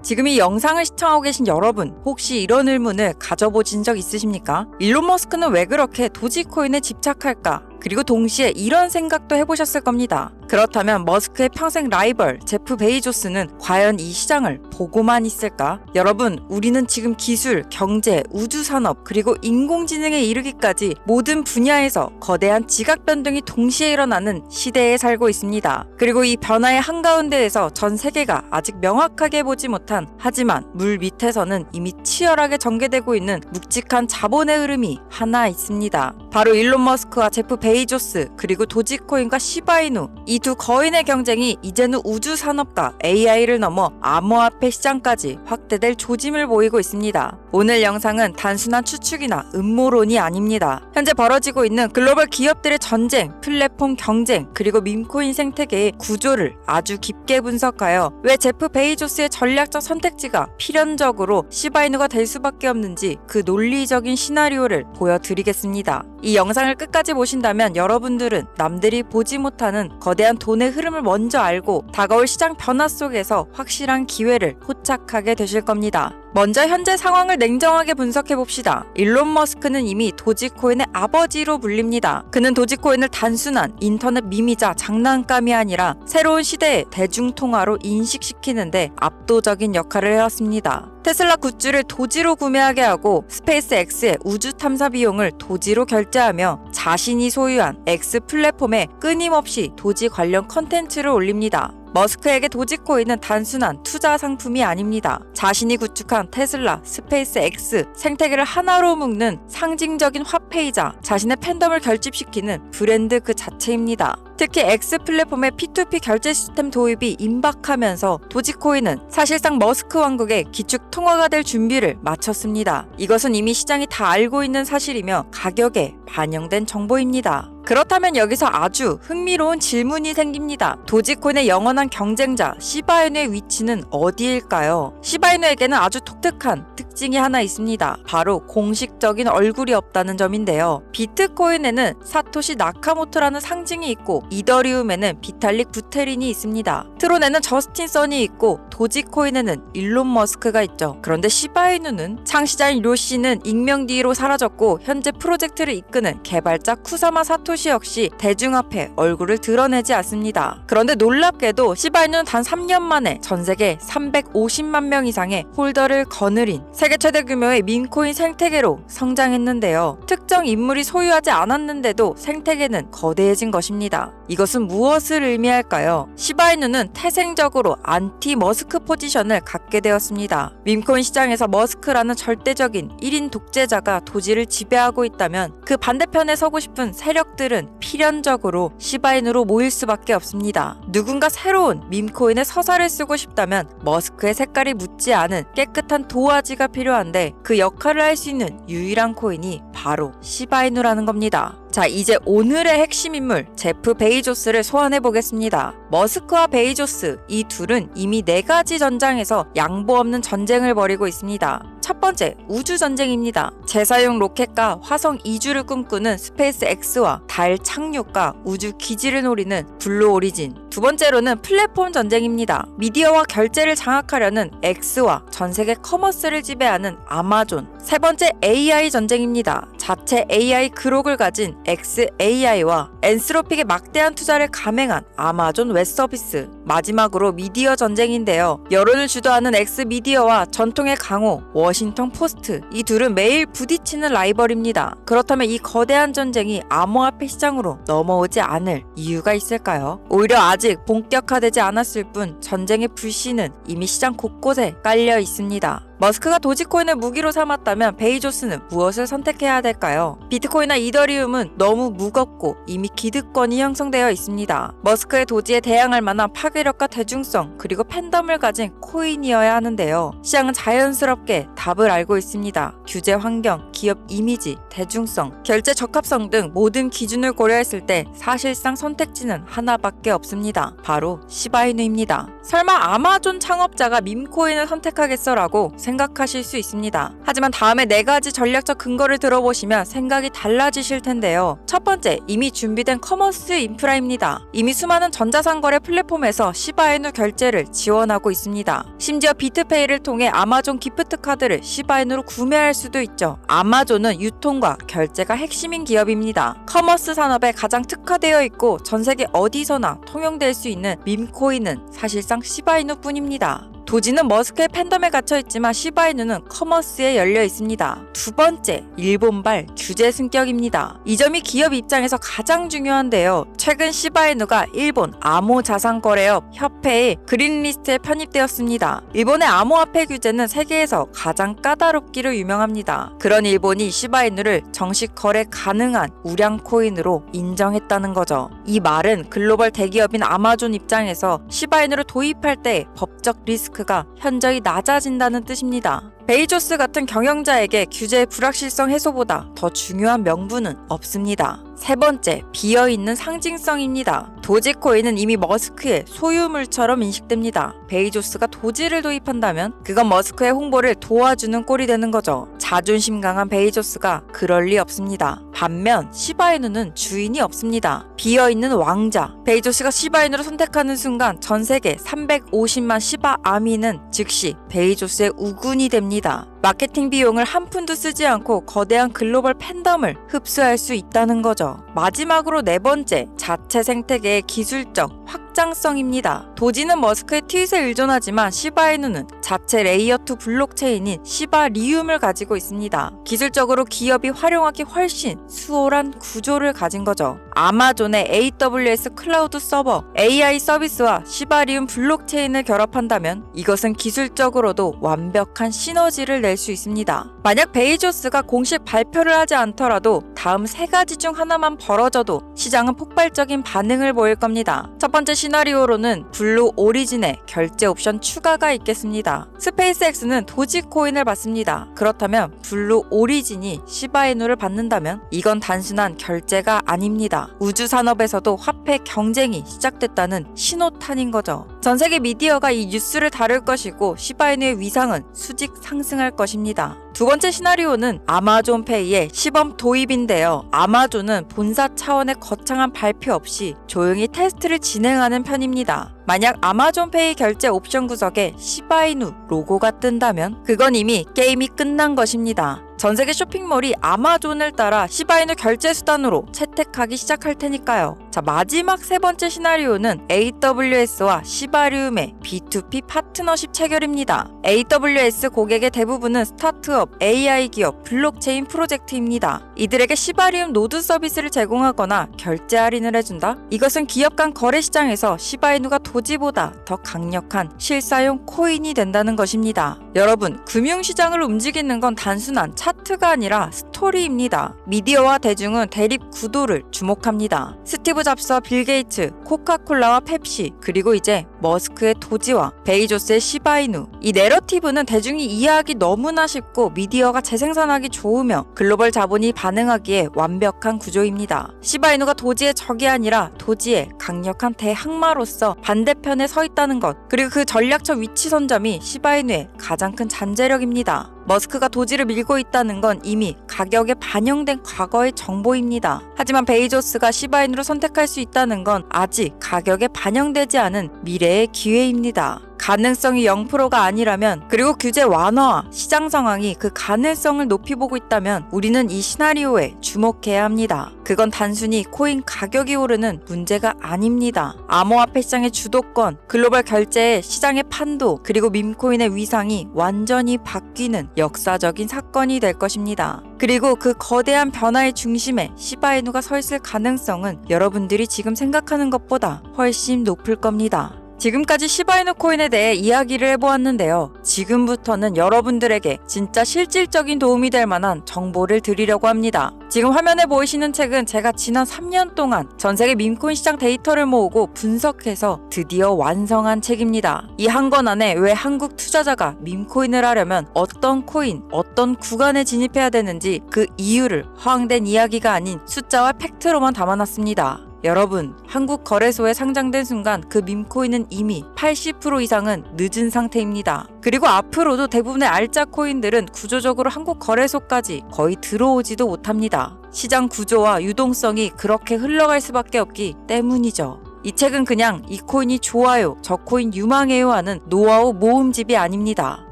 지금 이 영상을 시청하고 계신 여러분, 혹시 이런 의문을 가져보신 적 있으십니까? 일론 머스크는 왜 그렇게 도지코인에 집착할까? 그리고 동시에 이런 생각도 해보셨을 겁니다. 그렇다면 머스크의 평생 라이벌 제프 베이조스는 과연 이 시장을 보고만 있을까? 여러분, 우리는 지금 기술, 경제, 우주산업, 그리고 인공지능에 이르기까지 모든 분야에서 거대한 지각 변동이 동시에 일어나는 시대에 살고 있습니다. 그리고 이 변화의 한가운데에서 전 세계가 아직 명확하게 보지 못한, 하지만 물 밑에서는 이미 치열하게 전개되고 있는 묵직한 자본의 흐름이 하나 있습니다. 바로 일론 머스크와 제프 베이조스, 그리고 도지코인과 시바이누, 이 두 거인의 경쟁이 이제는 우주 산업과 AI를 넘어 암호화폐 시장까지 확대될 조짐을 보이고 있습니다. 오늘 영상은 단순한 추측이나 음모론이 아닙니다. 현재 벌어지고 있는 글로벌 기업들의 전쟁, 플랫폼 경쟁, 그리고 밈코인 생태계의 구조를 아주 깊게 분석하여 왜 제프 베이조스의 전략적 선택지가 필연적으로 시바이누가 될 수밖에 없는지 그 논리적인 시나리오를 보여드리겠습니다. 이 영상을 끝까지 보신다면 여러분들은 남들이 보지 못하는 거대한 돈의 흐름을 먼저 알고 다가올 시장 변화 속에서 확실한 기회를 포착하게 되실 겁니다. 먼저 현재 상황을 냉정하게 분석해봅시다. 일론 머스크는 이미 도지코인의 아버지로 불립니다. 그는 도지코인을 단순한 인터넷 밈이자 장난감이 아니라 새로운 시대의 대중통화로 인식시키는데 압도적인 역할을 해왔습니다. 테슬라 굿즈를 도지로 구매하게 하고 스페이스X의 우주 탐사 비용을 도지로 결제하며 자신이 소유한 X 플랫폼에 끊임없이 도지 관련 컨텐츠를 올립니다. 머스크에게 도지코인은 단순한 투자 상품이 아닙니다. 자신이 구축한 테슬라, 스페이스X 생태계를 하나로 묶는 상징적인 화폐이자 자신의 팬덤을 결집시키는 브랜드 그 자체입니다. 특히 X 플랫폼의 P2P 결제 시스템 도입이 임박하면서 도지코인은 사실상 머스크 왕국의 기축 통화가 될 준비를 마쳤습니다. 이것은 이미 시장이 다 알고 있는 사실이며 가격에 반영된 정보입니다. 그렇다면 여기서 아주 흥미로운 질문이 생깁니다. 도지코인의 영원한 경쟁자 시바이누의 위치는 어디일까요? 시바이누에게는 아주 독특한 특징이 하나 있습니다. 바로 공식적인 얼굴이 없다는 점인데요. 비트코인에는 사토시 나카모토라는 상징이 있고 이더리움에는 비탈릭 부테린이 있습니다. 트론에는 저스틴 선이 있고 도지코인에는 일론 머스크가 있죠. 그런데 시바이누는 창시자인 료시는 익명 뒤로 사라졌고 현재 프로젝트를 이끄는 개발자 쿠사마 사토시 역시 대중 앞에 얼굴을 드러내지 않습니다. 그런데 놀랍게도 시바이누는 단 3년 만에 전 세계 350만 명 이상의 홀더를 거느린 세계 최대 규모의 밈코인 생태계로 성장했는데요. 특정 인물이 소유하지 않았는데도 생태계는 거대해진 것입니다. 이것은 무엇을 의미할까요? 시바이누는 태생적으로 안티 머스크 포지션을 갖게 되었습니다. 밈코인 시장에서 머스크라는 절대적인 1인 독재자가 도지를 지배하고 있다면 그 반대편에 서고 싶은 세력들은 필연적으로 시바이누로 모일 수밖에 없습니다. 누군가 새로운 밈코인의 서사를 쓰고 싶다면 머스크의 색깔이 묻지 않은 깨끗한 도화지가 필요한데 그 역할을 할 수 있는 유일한 코인이 바로 시바이누라는 겁니다. 자, 이제 오늘의 핵심 인물 제프 베이조스를 소환해 보겠습니다. 머스크와 베이조스, 이 둘은 이미 4가지 전장에서 양보 없는 전쟁을 벌이고 있습니다. 첫 번째, 우주 전쟁입니다. 재사용 로켓과 화성 이주를 꿈꾸는 스페이스X와 달 착륙과 우주 기지를 노리는 블루 오리진. 두 번째로는 플랫폼 전쟁입니다. 미디어와 결제를 장악하려는 X와 전 세계 커머스를 지배하는 아마존. 세 번째, AI 전쟁입니다. 자체 AI 그록을 가진 xAI와 엔스로픽의 막대한 투자를 감행한 아마존 웹서비스. 마지막으로 미디어 전쟁인데요. 여론을 주도하는 엑스미디어와 전통의 강호 워싱턴 포스트. 이 둘은 매일 부딪히는 라이벌입니다. 그렇다면 이 거대한 전쟁이 암호화폐 시장으로 넘어오지 않을 이유가 있을까요? 오히려 아직 본격화되지 않았을 뿐 전쟁의 불씨는 이미 시장 곳곳에 깔려 있습니다. 머스크가 도지코인을 무기로 삼았다면 베이조스는 무엇을 선택해야 될까요? 비트코인이나 이더리움은 너무 무겁고 이미 기득권이 형성되어 있습니다. 머스크의 도지에 대항할 만한 파괴력과 대중성 그리고 팬덤을 가진 코인이어야 하는데요. 시장은 자연스럽게 답을 알고 있습니다. 규제 환경, 기업 이미지, 대중성, 결제 적합성 등 모든 기준을 고려했을 때 사실상 선택지는 하나밖에 없습니다. 바로 시바이누입니다. 설마 아마존 창업자가 밈코인을 선택하겠어라고 생각하실 수 있습니다. 하지만 다음에 4가지 전략적 근거를 들어보시면 생각이 달라지실 텐데요. 첫 번째, 이미 준비된 커머스 인프라입니다. 이미 수많은 전자상거래 플랫폼에서 시바이누 결제를 지원하고 있습니다. 심지어 비트페이를 통해 아마존 기프트 카드를 시바이누로 구매할 수도 있죠. 아마존은 유통과 결제가 핵심인 기업입니다. 커머스 산업에 가장 특화되어 있고 전 세계 어디서나 통용될 수 있는 밈코인은 사실상 시바이누뿐입니다. 도지는 머스크의 팬덤에 갇혀있지만 시바이누는 커머스에 열려 있습니다. 두 번째, 일본발 규제 승격입니다. 이 점이 기업 입장에서 가장 중요한데요. 최근 시바이누가 일본 암호자산거래업 협회의 그린리스트에 편입되었습니다. 일본의 암호화폐 규제는 세계에서 가장 까다롭기로 유명합니다. 그런 일본이 시바이누를 정식 거래 가능한 우량 코인으로 인정했다는 거죠. 이 말은 글로벌 대기업인 아마존 입장에서 시바이누를 도입할 때 법적 리스크가 현저히 낮아진다는 뜻입니다. 베이조스 같은 경영자에게 규제의 불확실성 해소보다 더 중요한 명분은 없습니다. 세 번째, 비어있는 상징성입니다. 도지코인은 이미 머스크의 소유물처럼 인식됩니다. 베이조스가 도지를 도입한다면 그건 머스크의 홍보를 도와주는 꼴이 되는 거죠. 자존심 강한 베이조스가 그럴 리 없습니다. 반면 시바이누는 주인이 없습니다. 비어있는 왕자. 베이조스가 시바이누를 선택하는 순간 전 세계 350만 시바 아미는 즉시 베이조스의 우군이 됩니다. 마케팅 비용을 한 푼도 쓰지 않고 거대한 글로벌 팬덤을 흡수할 수 있다는 거죠. 마지막으로 4번째, 자체 생태계의 기술적 확장성입니다. 도지는 머스크의 트윗에 의존하지만 시바이누는 자체 레이어2 블록체인인 시바리움을 가지고 있습니다. 기술적으로 기업이 활용하기 훨씬 수월한 구조를 가진 거죠. 아마존의 AWS 클라우드 서버, AI 서비스와 시바리움 블록체인을 결합한다면 이것은 기술적으로도 완벽한 시너지를 낼 수 있습니다. 만약 베이조스가 공식 발표를 하지 않더라도 다음 3가지 중 하나만 벌어져도 시장은 폭발적인 반응을 보일 겁니다. 첫 번째 시나리오로는 블루 오리진의 결제 옵션 추가가 있겠습니다. 스페이스X는 도지코인을 받습니다. 그렇다면 블루 오리진이 시바이누를 받는다면 이건 단순한 결제가 아닙니다. 우주 산업에서도 화폐 경쟁이 시작됐다는 신호탄인 거죠. 전 세계 미디어가 이 뉴스를 다룰 것이고 시바이누의 위상은 수직 상승할 것입니다. 두 번째 시나리오는 아마존페이의 시범 도입인데요. 아마존은 본사 차원의 거창한 발표 없이 조용히 테스트를 진행하는 편입니다. 만약 아마존페이 결제 옵션 구석에 시바이누 로고가 뜬다면 그건 이미 게임이 끝난 것입니다. 전세계 쇼핑몰이 아마존을 따라 시바이누 결제 수단으로 채택하기 시작할 테니까요. 자, 마지막 3번째 시나리오는 AWS와 시바리움의 B2B 파트너십 체결입니다. AWS 고객의 대부분은 스타트업, AI 기업, 블록체인 프로젝트입니다. 이들에게 시바리움 노드 서비스를 제공하거나 결제 할인을 해준다? 이것은 기업 간 거래 시장에서 시바이누가 도지보다 더 강력한 실사용 코인이 된다는 것입니다. 여러분, 금융시장을 움직이는 건 단순한 차트가 아니라 스토리입니다. 미디어와 대중은 대립 구도를 주목합니다. 스티브 잡스와 빌 게이츠, 코카콜라와 펩시, 그리고 이제 머스크의 도지와 베이조스의 시바이누. 이 내러티브는 대중이 이해하기 너무나 쉽고 미디어가 재생산하기 좋으며 글로벌 자본이 반응하기에 완벽한 구조입니다. 시바이누가 도지의 적이 아니라 도지의 강력한 대항마로서 반대편에 서 있다는 것, 그리고 그 전략적 위치 선점이 시바이누의 가장 큰 잠재력입니다. 머스크가 도지를 밀고 있다는 건 이미 가격에 반영된 과거의 정보입니다. 하지만 베이조스가 시바이누를 선택할 수 있다는 건 아직 가격에 반영되지 않은 미래의 기회입니다. 가능성이 0%가 아니라면, 그리고 규제 완화와 시장 상황이 그 가능성을 높이 보고 있다면 우리는 이 시나리오에 주목해야 합니다. 그건 단순히 코인 가격이 오르는 문제가 아닙니다. 암호화폐 시장의 주도권, 글로벌 결제의 시장의 판도, 그리고 밈코인의 위상이 완전히 바뀌는 역사적인 사건이 될 것입니다. 그리고 그 거대한 변화의 중심에 시바이누가 서 있을 가능성은 여러분들이 지금 생각하는 것보다 훨씬 높을 겁니다. 지금까지 시바이누 코인에 대해 이야기를 해보았는데요. 지금부터는 여러분들에게 진짜 실질적인 도움이 될 만한 정보를 드리려고 합니다. 지금 화면에 보이시는 책은 제가 지난 3년 동안 전세계 밈코인 시장 데이터를 모으고 분석해서 드디어 완성한 책입니다. 이 한 권 안에 왜 한국 투자자가 밈코인을 하려면 어떤 코인, 어떤 구간에 진입해야 되는지 그 이유를 허황된 이야기가 아닌 숫자와 팩트로만 담아놨습니다. 여러분, 한국 거래소에 상장된 순간 그 밈코인은 이미 80% 이상은 늦은 상태입니다. 그리고 앞으로도 대부분의 알짜 코인들은 구조적으로 한국 거래소까지 거의 들어오지도 못합니다. 시장 구조와 유동성이 그렇게 흘러갈 수밖에 없기 때문이죠. 이 책은 그냥 이 코인이 좋아요, 저 코인 유망해요 하는 노하우 모음집이 아닙니다.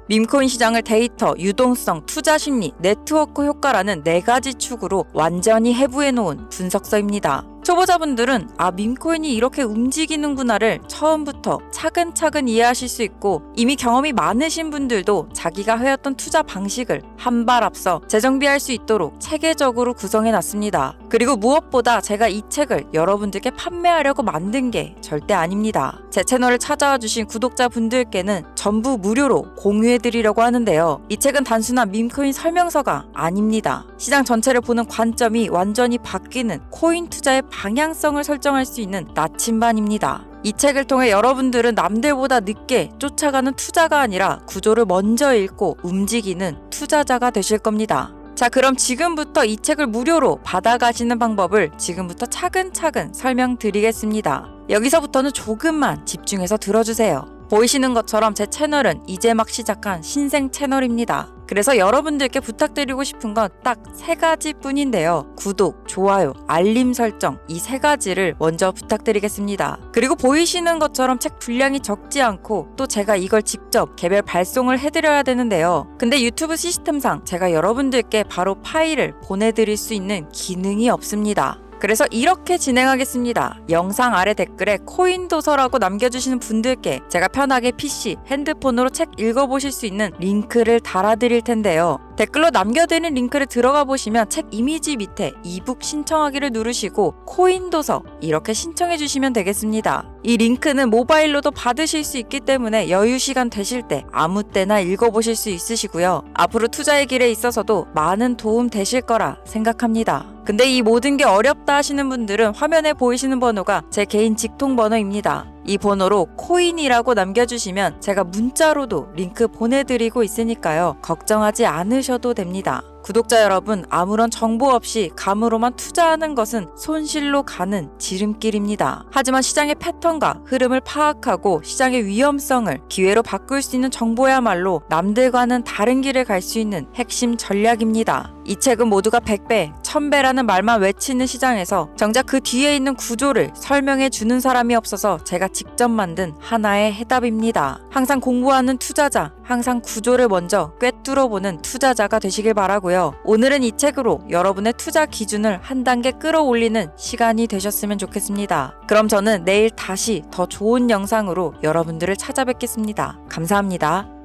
밈코인 시장을 데이터, 유동성, 투자 심리, 네트워크 효과라는 4가지 축으로 완전히 해부해놓은 분석서입니다. 초보자분들은 밈코인이 이렇게 움직이는구나를 처음부터 차근차근 이해하실 수 있고, 이미 경험이 많으신 분들도 자기가 해왔던 투자 방식을 한 발 앞서 재정비할 수 있도록 체계적으로 구성해놨습니다. 그리고 무엇보다 제가 이 책을 여러분들께 판매하려고 만든 게 절대 아닙니다. 제 채널을 찾아와 주신 구독자분들께는 전부 무료로 공유해드리려고 하는데요. 이 책은 단순한 밈코인 설명서가 아닙니다. 시장 전체를 보는 관점이 완전히 바뀌는 코인 투자의 방향성을 설정할 수 있는 나침반입니다. 이 책을 통해 여러분들은 남들보다 늦게 쫓아가는 투자가 아니라 구조를 먼저 읽고 움직이는 투자자가 되실 겁니다. 자, 그럼 지금부터 이 책을 무료로 받아가시는 방법을 지금부터 차근차근 설명드리겠습니다. 여기서부터는 조금만 집중해서 들어주세요. 보이시는 것처럼 제 채널은 이제 막 시작한 신생 채널입니다. 그래서 여러분들께 부탁드리고 싶은 건 딱 3가지 뿐인데요. 구독, 좋아요, 알림 설정, 이 3가지를 먼저 부탁드리겠습니다. 그리고 보이시는 것처럼 책 분량이 적지 않고 또 제가 이걸 직접 개별 발송을 해드려야 되는데요. 근데 유튜브 시스템상 제가 여러분들께 바로 파일을 보내드릴 수 있는 기능이 없습니다. 그래서 이렇게 진행하겠습니다. 영상 아래 댓글에 코인 도서라고 남겨주시는 분들께 제가 편하게 PC, 핸드폰으로 책 읽어보실 수 있는 링크를 달아드릴 텐데요. 댓글로 남겨드린 링크를 들어가 보시면 책 이미지 밑에 이북 신청하기를 누르시고 코인 도서 이렇게 신청해 주시면 되겠습니다. 이 링크는 모바일로도 받으실 수 있기 때문에 여유 시간 되실 때 아무 때나 읽어보실 수 있으시고요. 앞으로 투자의 길에 있어서도 많은 도움 되실 거라 생각합니다. 근데 이 모든 게 어렵다 하시는 분들은 화면에 보이시는 번호가 제 개인 직통 번호입니다. 이 번호로 코인이라고 남겨주시면 제가 문자로도 링크 보내드리고 있으니까요. 걱정하지 않으셔도 됩니다. 구독자 여러분, 아무런 정보 없이 감으로만 투자하는 것은 손실로 가는 지름길입니다. 하지만 시장의 패턴과 흐름을 파악하고 시장의 위험성을 기회로 바꿀 수 있는 정보야말로 남들과는 다른 길을 갈 수 있는 핵심 전략입니다. 이 책은 모두가 100배, 1000배라는 말만 외치는 시장에서 정작 그 뒤에 있는 구조를 설명해 주는 사람이 없어서 제가 직접 만든 하나의 해답입니다. 항상 공부하는 투자자, 항상 구조를 먼저 꿰뚫어보는 투자자가 되시길 바라고요. 오늘은 이 책으로 여러분의 투자 기준을 한 단계 끌어올리는 시간이 되셨으면 좋겠습니다. 그럼 저는 내일 다시 더 좋은 영상으로 여러분들을 찾아뵙겠습니다. 감사합니다.